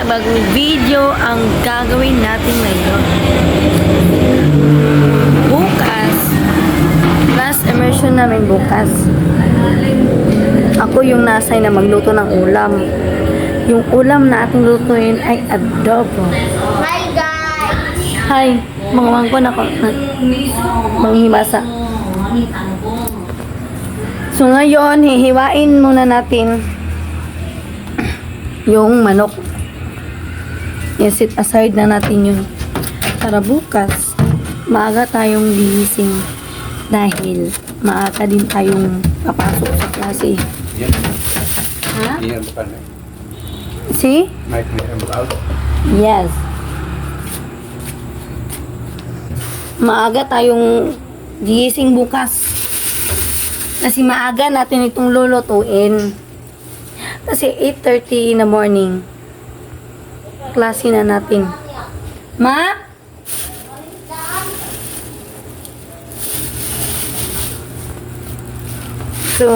bagong video ang gagawin natin ngayon. Bukas, last immersion namin bukas. Ako yung nasay na magluto ng ulam. Yung ulam na ating lutuin ay adobo. Hi guys! Hi, mga mangko na ko. Manghimasa. So ngayon, hihiwain muna natin yung manok. I-set aside na natin yun. Para bukas, maaga tayong gigising. Dahil maaga din tayong papasok sa klase. Ha? See? Yes. Maaga tayong gigising bukas. Kasi maaga natin itong lulutuin. Kasi 8:30 in the morning. Klase na natin. Ma? So,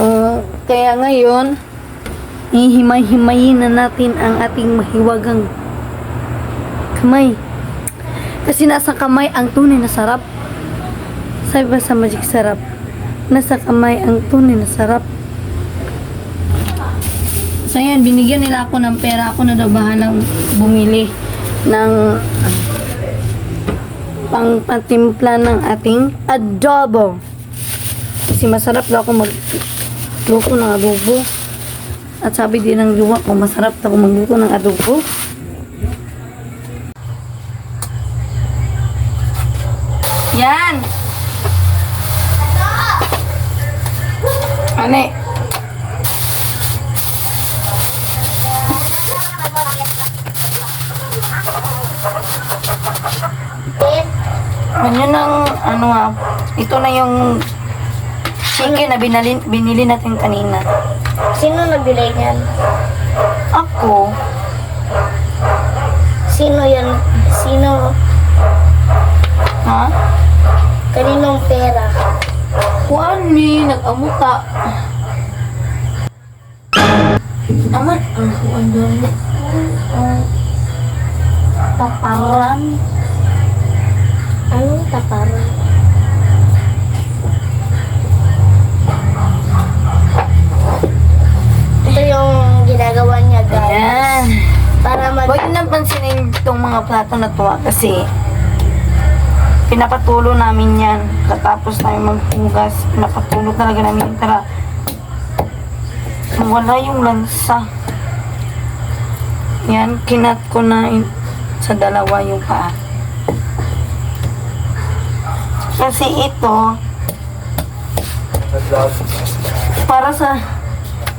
kaya ngayon, ihimay-himayin na natin ang ating mahiwagang kamay. Kasi nasa kamay ang tunay na sarap. Sabi ba sa Magic Sarap? Nasa kamay ang tunay na sarap. So yan, binigyan nila ako ng pera. Ako na daw bahalang bumili ng pangpatimpla ng ating adobo. Kasi masarap daw ako magluto ng adobo. At sabi din ng jowa ko, masarap daw ako magluto ng adobo. Yan! Ane? Ganyan ang, ito na yung chicken na binili natin kanina. Sino nabili niyan? Ako. Sino yan? Sino? Ha? Kaninong pera? Kuan ni, nag-amuta. Aman, ang kuan doon. Taparan. Anong taparan? Ito yung ginagawa niya guys. Ayan. Para Huwag nyo nang pansinin itong mga plato na to kasi pinapatulo namin yan. Katapos tayo maghugas, pinapatulo talaga namin. Tara, wala yung lansa. Yan, kinat ko na sa dalawa yung paa. Kasi ito, para sa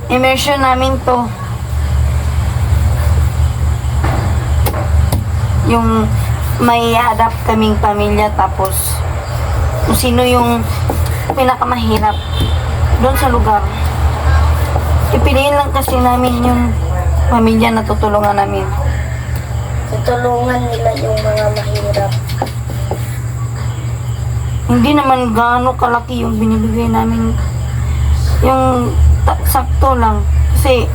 immersion namin to. Yung may adapt kaming pamilya tapos kung sino yung pinakamahirap doon sa lugar. Ipiliin lang kasi namin yung pamilya na tutulungan namin. tutulungan nila yung mga mahirap. Hindi naman gaano kalaki yung binibigay namin. Yung sakto lang. Kasi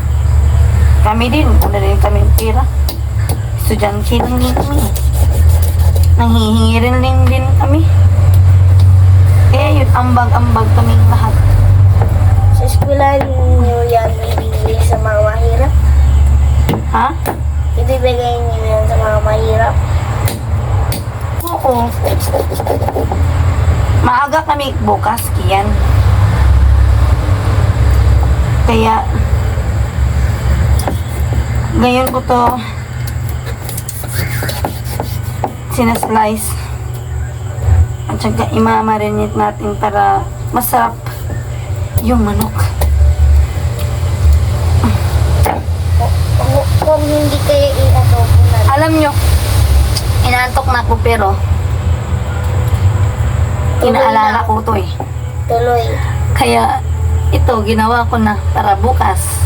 kami din, wala rin kami pera. Estudyante lang din kami. Nanghihingi rin din kami. Kaya yun, ambag-ambag kaming lahat. Sa eskwela niyo yan ibibigay sa mga mahirap? Ha? Ibibigay niyo yan sa mga mahirap? Oo. Maaga kami bukas, Kian. Kaya, ngayon ko to sinaslice. At saka imamarinate natin para masarap yung manok. Kung hindi kayo i-adobo na. Alam nyo, inaantok na ako pero inaalala ko to eh. Tuloy. Kaya ito, ginawa ko na para bukas.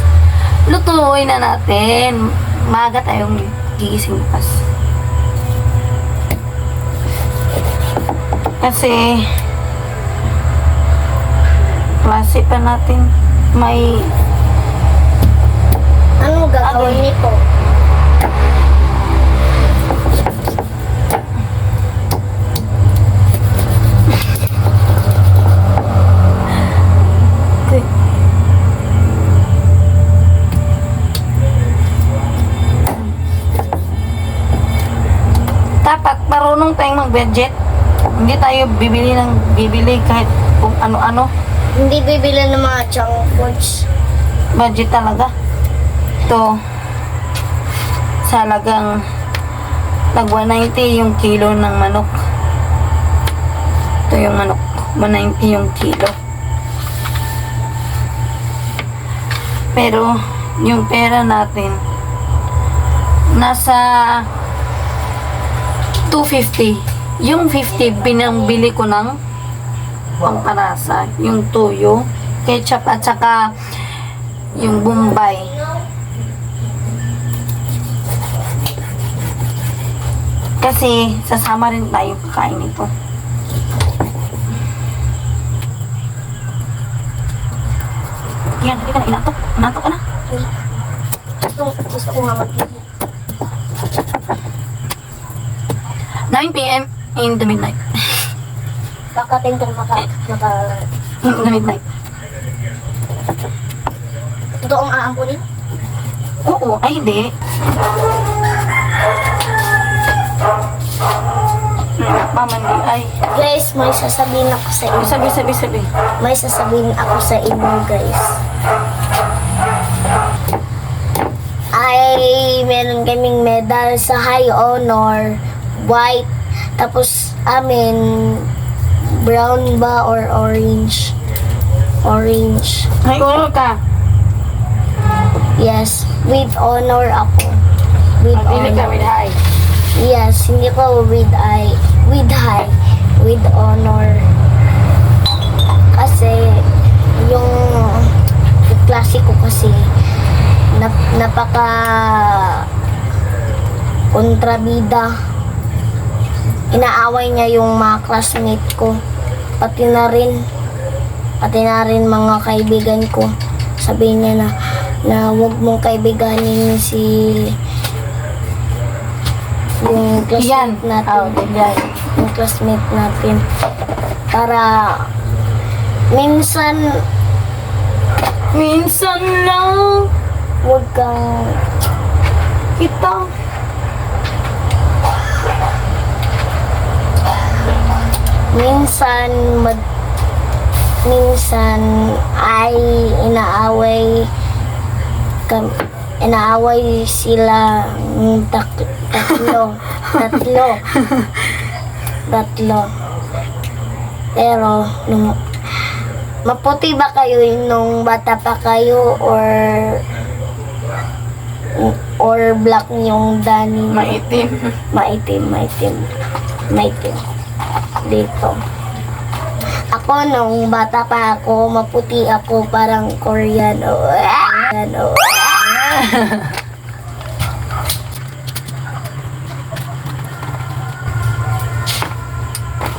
Lutuin na natin. Maaga tayong gigising bukas. Kasi klase pa natin. May Anong gagawin Okay. nito? marunong tayong mag-budget. Hindi tayo bibili kahit kung ano-ano. Hindi bibili ng mga junk foods. Budget talaga. Ito, sa halagang nag 190 yung kilo ng manok. Ito yung manok. 190 yung kilo. Pero, yung pera natin, nasa 250. Yung 50, binili ko ng pampanasa. Yung toyo, ketchup, at saka yung Bombay. Kasi, sasama rin tayo kakain ito. Yan, hindi ka na inatok. Inatok ka na. Gusto ko nga mag-TV. 9 p.m. in the midnight. Kakating kang In the midnight. Ito ang aampunin? Oo, ay hindi. Mamandi, ay. Guys, may sasabihin ako sa inyo. Sabi. May sasabihin ako sa inyo, guys. Ay, meron kaming medal sa high honor, white, tapos amin, brown ba or orange? Orange. Ay, ulo ka. Yes, with honor ako. With Pili ka, honor. with high. Yes, hindi ko with high, with honor. Kasi, yung klase ko kasi, napaka kontrabida. Inaaway niya yung mga classmate ko. Pati na rin mga kaibigan ko. Sabihin niya na huwag mong kaibiganin yung classmate natin. Yan. Yung classmate natin. Para minsan lang huwag kang kita. minsan ay inaaway sila tatlo. Pero maputi ba kayo nung bata pa kayo or black yung dani? Maitim. Maitim. Dito. Ako nung bata pa ako, maputi ako, parang Korean.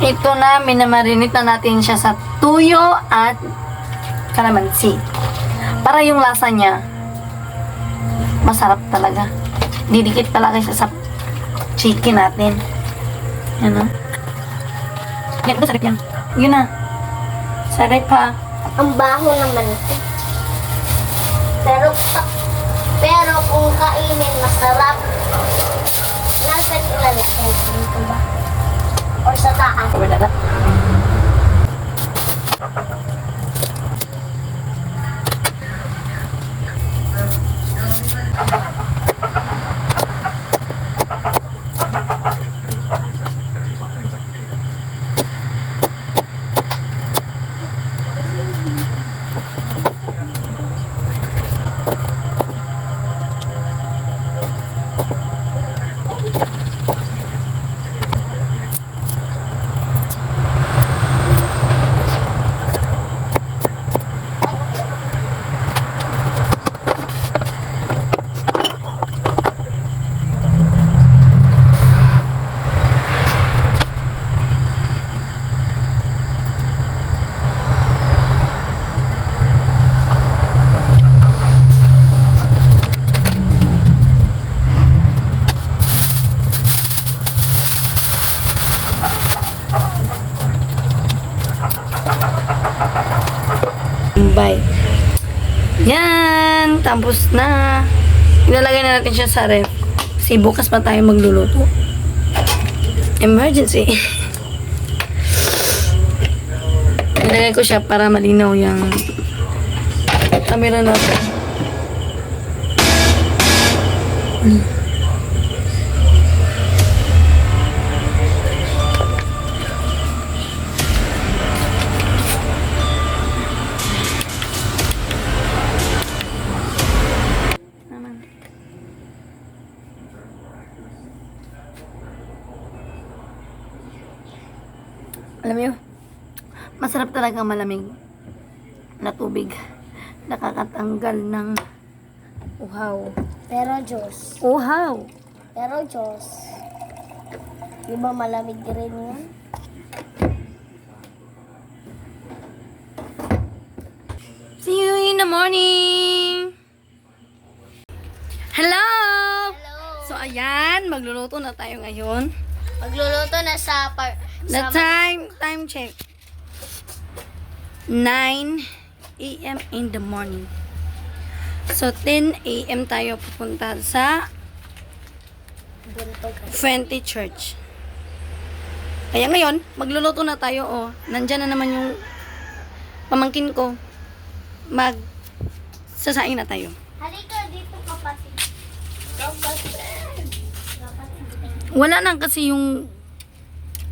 Ito na, minamarinate na natin siya sa tuyo at kalamansi. Para yung lasa niya, masarap talaga. Didikit talaga siya sa chicken natin. Yan o. Yan, sarap yan. Yun na. Sarap ha. Ang baho naman ito. Pero kung kainin, masarap. Nasa ilalagay dito ba? Or sa taas? Wala na. Bye. Yan. Tapos na. Ilalagay na natin siya sa ref. Kasi bukas pa tayo magluluto. Emergency. Nilagay ko siya para malinaw yung camera natin. Naman. Alam niyo, masarap talaga malamig na tubig. Nakakatanggal ng uhaw. Pero Diyos. Uhaw! Pero Diyos. Di ba malamig rin yun? See you in the morning! Hello! Hello. So, ayan, magluluto na tayo ngayon. Magluluto na sa The time check. 9 a.m. in the morning. So, 10 a.m. tayo pupunta sa Buntog. Fenty Church. Kaya ngayon, magluluto na tayo. Oh, nandyan na naman yung pamangkin ko. Sasaing na tayo. Halika dito, kapatid. Kapatid. Wala na kasi yung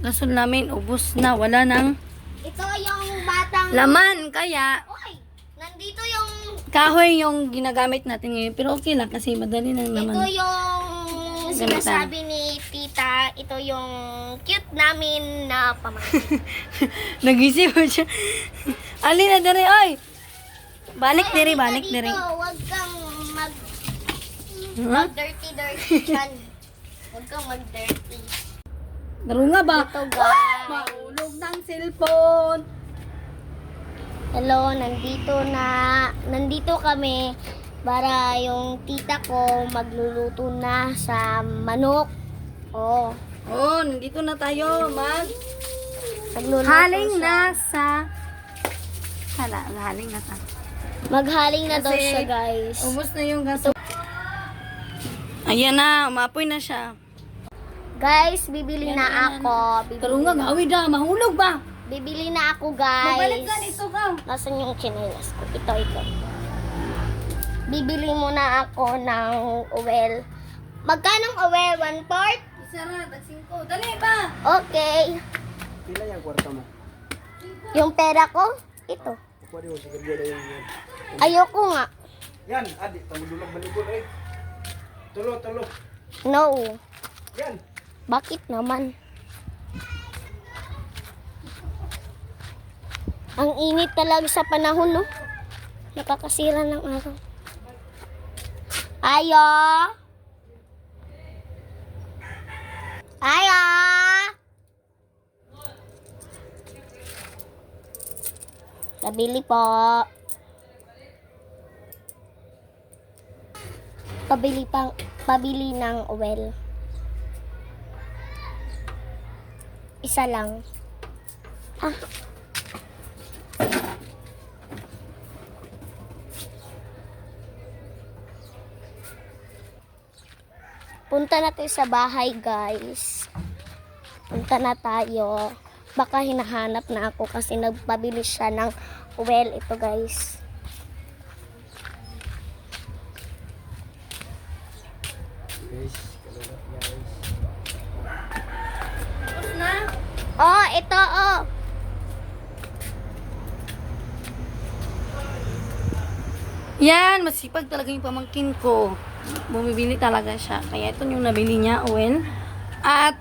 gasol namin. Ubus na. Wala nang Ito yung batang... laman. Kaya, Uy! Nandito yung... kahoy yung ginagamit natin ngayon. Pero okay lang kasi madali lang Ito naman. yung Gamitan. sinasabi ni tita. Ito yung cute namin na pamangkin. Nag-isip mo siya. Alin na dere, oy! Balik dere, balik dere. Huwag kang Huh? dirty dyan. Huwag kang mag-dirty. Daro nga ba? Ito guys. Mahulog ng cellphone. Hello, nandito kami para yung tita ko magluluto na sa manok. Oh, Oh, nandito na tayo. magluluto Haling siya. na sa... Haling na ta. Maghaling na daw Kasi siya, guys. Ubus na yung gaso. Ayan na, umapoy na siya. Guys, bibili Yan, na yan, ako. Pero nga, gawin na, mahulog ba? Bibili na ako, guys. Mabalik ka nito ka. Nasaan yung chinelas ko? Ito. Bibili muna ako ng oil. Magkano oil? 1/4? Isa na, tag-5. Dali ba? Okay. Pila yung kwarta mo? Yung pera ko, ito. Pwede mo siguro na yung yan. Ayoko nga. Yan, adi, tamudulag malikod eh. Tulo. No. Yan. Bakit naman? Ang init talaga sa panahon, no? Nakakasira ng araw. Ayo! Ayo! Nabili po. Pabili ng oil. Isa lang. Ah. Punta na tayo sa bahay, guys. Punta na tayo. Baka hinahanap na ako kasi nagpabili siya ng oil. Ito, guys. Ubus na. Oh, ito, oh. Yan, masipag talaga yung pamangkin ko. Bumibili talaga siya. Kaya ito yung nabili niya, oil. At,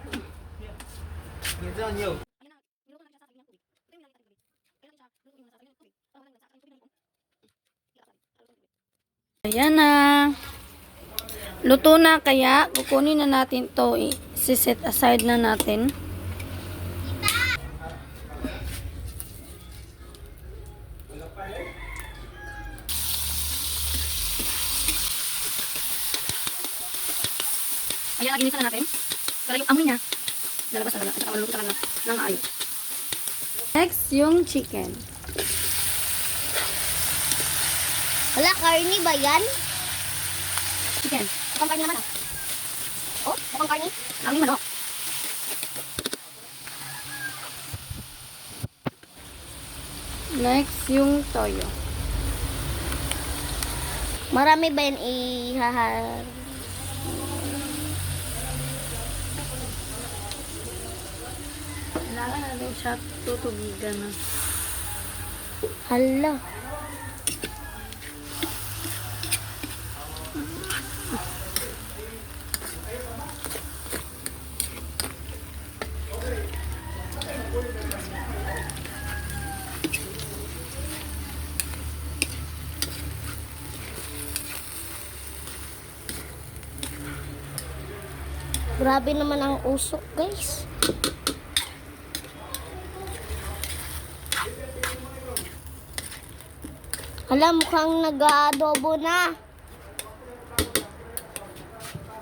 ayan na. Luto na, kaya kukunin na natin to. I-set aside na natin. Ayan, ginisa na natin. Para yung amoy niya, lalabas talaga. At saka maluluto talaga ng ayos. Next, yung chicken. Wala, karni ba yan? Chicken. Mukhang karni naman, ah. Oh, mukhang karni. Ang manok. Next, yung toyo. Marami ba yun ihahar? Kailangan natin siya tutubigan na. Hala. Grabe naman ang usok, guys. Hala, mukhang nag-aadobo na.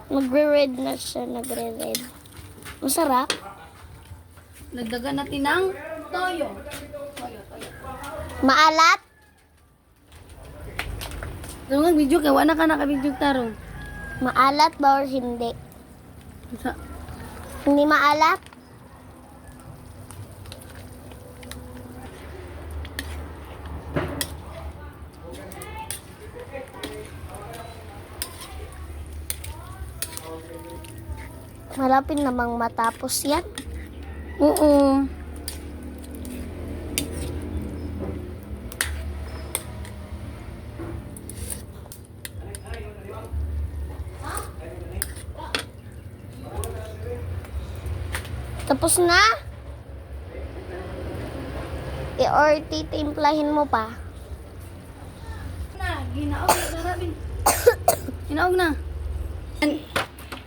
Nagre-red na siya, nagre-red. Masarap. Nagdagan natin ng toyo. Maalat. Tulungan video kay wala ka naka-video tarong. Maalat ba or hindi? Sa Hindi maalat? Malapit namang matapos yan. Oo. Tapos na? Or titimplahin mo pa? Na, ginaog na sarapin. Ginaog na.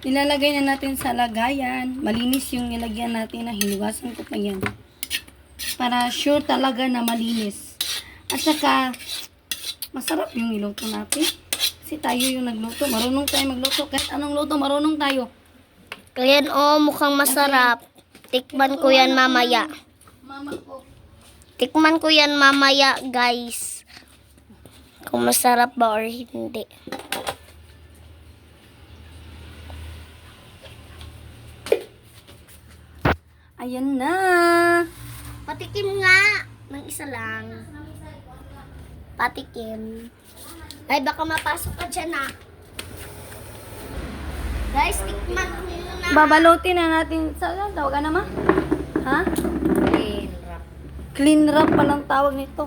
Nilalagay na natin sa lagayan. Malinis yung nilagyan natin na hinugasan ko pa yan. Para sure talaga na malinis. At saka, masarap yung niluto natin. Kasi tayo yung nagluto. Marunong tayo magluto. Kahit anong luto, marunong tayo. Ayan mukhang masarap. Tikman ko yan mamaya. Mama ko. Tikman ko yan mamaya, guys. Kung masarap ba or hindi. Ayan na. Patikim nga. Ng isa lang. Patikim. Ay, baka mapasok ka dyan Guys, tikman ko na. Babalutin na natin. Saan tawag na ma? Ha? Clean wrap palang tawag nito.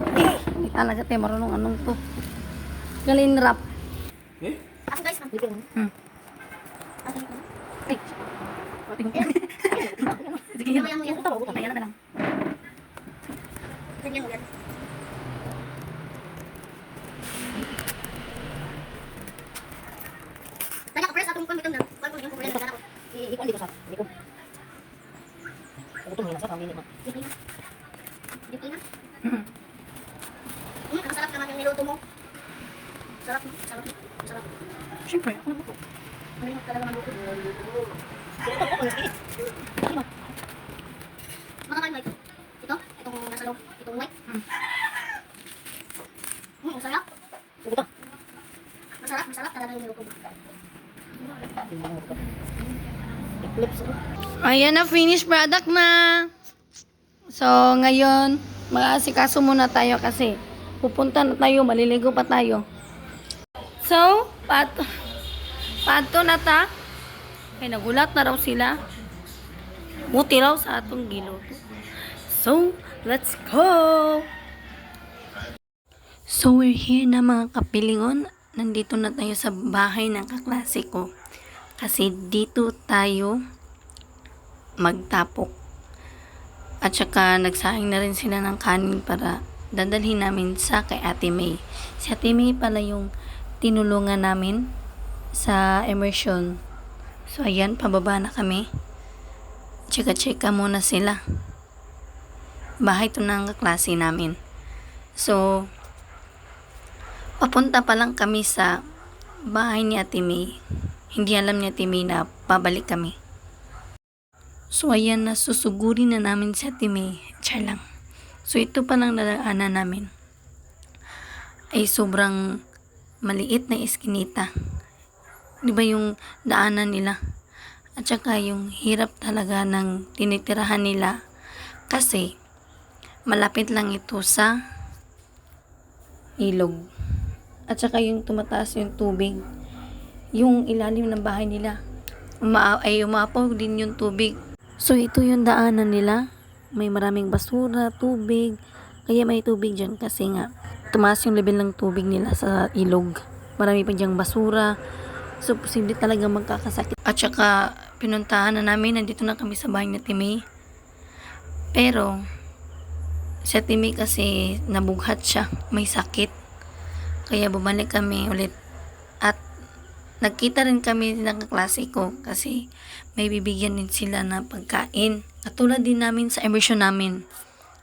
Hindi talaga tayo marunong anong to. Clean wrap. Eh? Ako guys, Sige, yan. Ayan na lang. Ganyan mo yan. Tanya ka, press, atong pamitan na. Bago yung kukulit na ako. Ikuan dito sa dito. Ito mo sa pamilya mo. Dito na. Dito na. Ang sarap naman yung niluto mo. Sarap, sarap, sarap. Siyempre, ako naman po. Malimot talaga ng luto. Makakain ba ito? Ito? Itong nasa loob? Itong white? Ang sarap. Ito. Masarap, masarap talaga yung niluto mo. Clips. Ayan na, finished product na. So, ngayon, mag-aasikaso muna tayo kasi pupunta na tayo, maliligo pa tayo. So, pato na ta. Ay, nagulat na raw sila. Buti raw sa atong giluto. So, let's go! So, we're here na mga kapilingon. Nandito na tayo sa bahay ng kaklase ko. Kasi dito tayo magtapok. At saka nagsaing na rin sila ng kanin para dadalhin namin sa kay Ate May. Si Ate May pala yung tinulungan namin sa immersion. So ayan, pababa na kami. Chika-chika muna sila. Bahay to ng kaklase namin. So, papunta pa lang kami sa bahay ni Ate May. Hindi alam ni Ate May na pabalik kami. So, ayan na, susugurin na namin si Ate May. Char lang. So, ito pa lang nadaanan namin. Ay sobrang maliit na iskinita. Di ba yung daanan nila? At saka yung hirap talaga ng tinitirahan nila. Kasi, malapit lang ito sa ilog. At saka yung tumataas yung tubig, yung ilalim ng bahay nila, umapaw din yung tubig. So ito yung daanan nila, may maraming basura, tubig, kaya may tubig dyan kasi nga tumaas yung level ng tubig nila sa ilog. Marami pa dyang basura, so posible talaga magkakasakit. At saka pinuntahan na namin, nandito na kami sa bahay ni Timmy. Pero sa Timmy kasi nabughat siya, may sakit. Kaya bumalik kami ulit. At nagkita rin kami ng kaklase ko kasi may bibigyan din sila na pagkain. At tulad din namin sa immersion namin.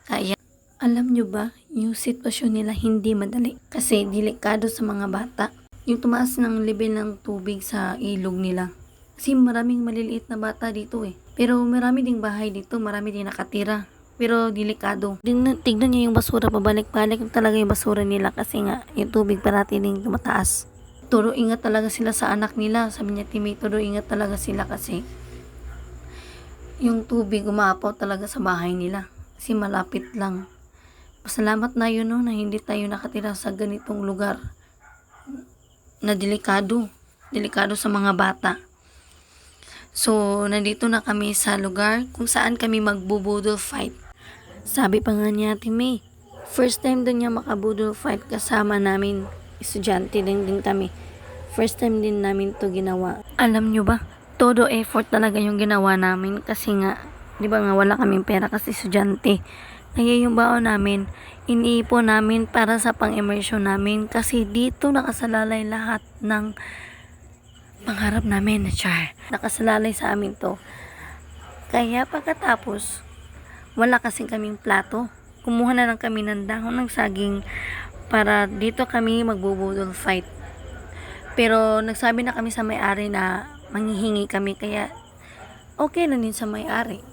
Kaya alam nyo ba, yung sitwasyon nila hindi madali. Kasi delikado sa mga bata. Yung tumaas ng level ng tubig sa ilog nila. Kasi maraming maliliit na bata dito eh. Pero marami ding bahay dito, marami ding nakatira. Pero delikado. Tignan niyo yung basura, pabalik-balik talaga yung basura nila kasi nga yung tubig parati ding tumataas. Todo ingat talaga sila sa anak nila. Sabi niya, Timmy, todo ingat talaga sila kasi yung tubig umaapaw talaga sa bahay nila. Kasi malapit lang. Pasalamat na yun no, na hindi tayo nakatira sa ganitong lugar na delikado. Delikado sa mga bata. So, nandito na kami sa lugar kung saan kami magbubudol fight. Sabi pa nga niya, Timmy, first time doon niya makabudol fight kasama namin. Estudyante din kami. First time din namin to ginawa. Alam nyo ba, todo effort talaga yung ginawa namin kasi nga, di ba nga wala kaming pera kasi estudyante. Kaya yung baon namin, iniipon namin para sa pang-immersion namin kasi dito nakasalalay lahat ng pangarap namin, char. Nakasalalay sa amin to. Kaya pagkatapos, wala kasing kaming plato. Kumuha na lang kami ng dahon ng saging para dito kami magbubudol fight. Pero nagsabi na kami sa may-ari na manghihingi kami kaya okay lang din sa may-ari.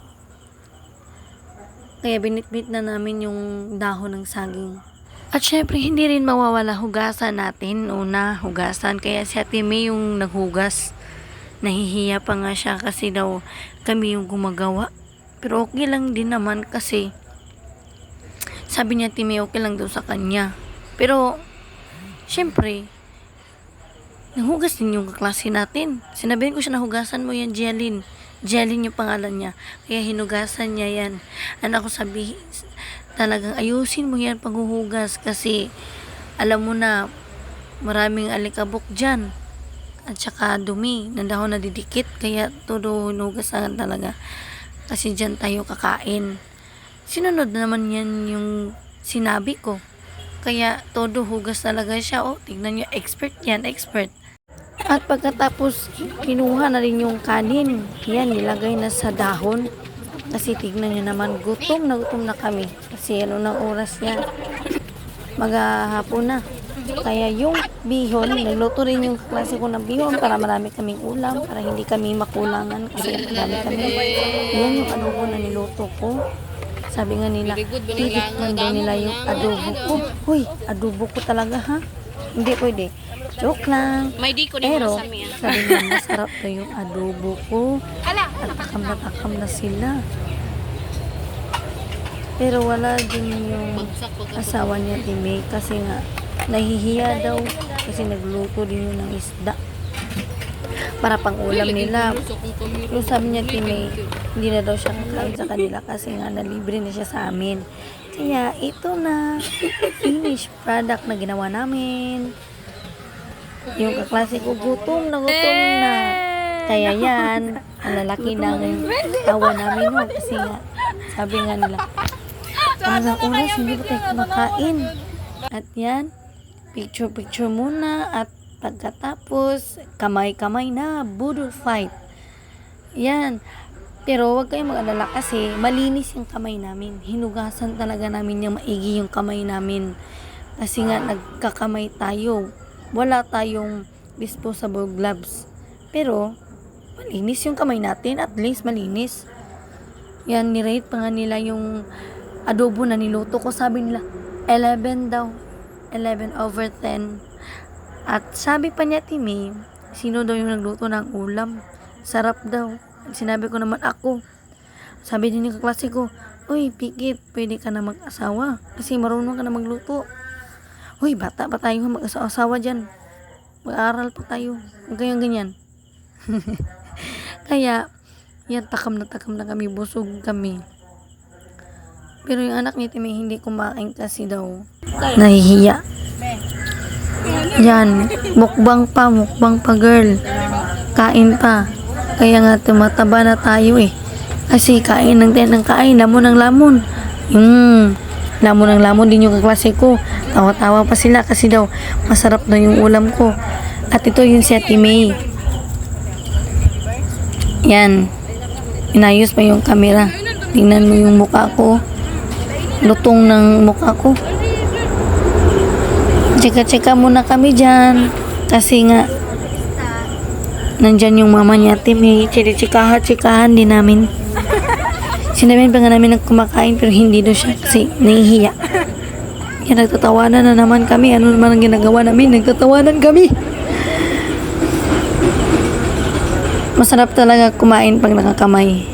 Kaya binitbit na namin yung dahon ng saging. At syempre, hindi rin mawawala hugasan natin. Una, hugasan. Kaya si Ate May yung naghugas. Nahihiya pa nga siya kasi daw kami yung gumagawa. Pero okay lang din naman kasi sabi niya, Ate May, okay lang daw sa kanya. Pero, syempre, naghugas din yung kaklase natin. Sinabihin ko siya, nahugasan mo yan, Jeline. Jeline yung pangalan niya. Kaya hinugasan niya yan. Anak ko sabi, talagang ayusin mo yan paghuhugas kasi alam mo na maraming alikabok dyan. At saka dumi, nandahon na didikit. Kaya todo hinugasan talaga. Kasi dyan tayo kakain. Sinunod naman yan yung sinabi ko. Kaya todo hugas talaga siya. Oh, tignan nyo, expert yan, expert. At pagkatapos, kinuha na rin yung kanin. Yan, nilagay na sa dahon. Kasi tignan nyo naman, gutom na kami. Kasi ano ng oras yan. Maghahapon na. Kaya yung bihon, nagluto rin yung klase ko ng bihon para marami kaming ulam, para hindi kami makulangan kasi marami kami. Yan yung adobo na niluto ko. Sabi nga nila, titikman daw nila yung adobo ko. Huy, adobo ko talaga ha? Hindi pwede. Joke lang. Pero, sabi nga, masarap daw yung adobo ko. At takam na sila. Pero wala din yung asawa niya, Timmy, kasi nga, nahihiya daw kasi nagluto din yun ng isda para pang ulam nila. Pero sabi niya, Timmy, hindi na daw siya kakain sa kanila kasi nga nalibre na siya sa amin. Kaya ito na finished product na ginawa namin. Yung kaklase ko gutom na. Kaya yan, ang lalaki ng tawa namin no, kasi nga sabi nga nila parang oras hindi ba tayo kumakain. At yan, picture muna at pagkatapos kamay-kamay na budol fight. Yan. Pero wag kayong mag-alala kasi malinis yung kamay namin. Hinugasan talaga namin yung maigi yung kamay namin. Kasi nga nagkakamay tayo. Wala tayong disposable gloves. Pero malinis yung kamay natin. At least malinis. Yan, nirate pa nga nila yung adobo na niluto ko. Sabi nila 11 daw. 11/10. At sabi pa niya, Timmy, sino daw yung nagluto ng ulam? Sarap daw. Sinabi ko naman ako. Sabi din yung kaklase ko, uy, Pikit, pwede ka na mag-asawa kasi marunong ka na magluto. Hoy, bata pa tayo, mag-asawa dyan. Mag-aaral pa tayo. Huwag kayong ganyan. Kaya, yan, takam na kami, busog kami. Pero yung anak ni Timmy hindi kumain kasi daw nahihiya. Yan, mukbang pa girl. Kain pa. Kaya nga tumataba na tayo eh. Kasi kain ng kain, lamon ng lamon. Lamon ng lamon din yung kaklase ko. Tawa-tawa pa sila kasi daw masarap na yung ulam ko. At ito yung si Ate May. Yan. Inayos pa yung camera. Tingnan mo yung mukha ko. Lutong ng mukha ko. Chika-chika muna kami dyan. Kasi nga, nandyan yung mama niya, Ate May. Chikahan din namin. Sinabihan pa nga namin kumakain pero hindi daw siya kasi nahihiya. Kaya nagtatawanan na naman kami. Ano naman ang ginagawa namin? Nagtatawanan kami. Masarap talaga kumain pag nakakamay.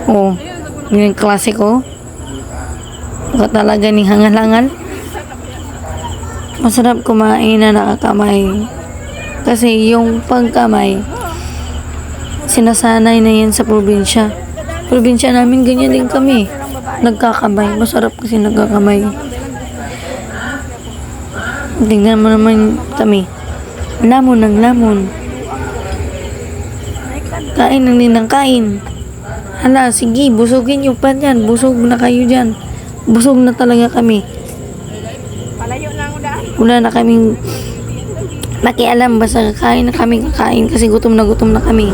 Oo. Yung klasiko. Baka talaga ni hangal-hangal. Masarap kumain na nakakamay. Kasi yung pagkamay, sinasanay na yan sa probinsya. Probinsya namin, ganyan din kami. Nagkakamay. Masarap kasi nagkakamay. Tingnan mo naman kami. Lamon ng lamon. Kain ng din ng kain. Hala, sige, busugin nyo pa dyan. Busog na kayo dyan. Busog na talaga kami. Wala na kaming makialam. Basta kakain na kami kasi gutom na kami.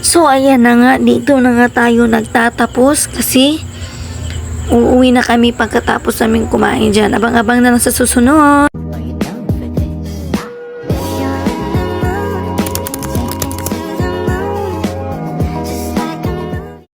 So, ayan na nga. Dito na nga tayo nagtatapos kasi uuwi na kami pagkatapos namin kumain dyan. Abang-abang na lang sa susunod.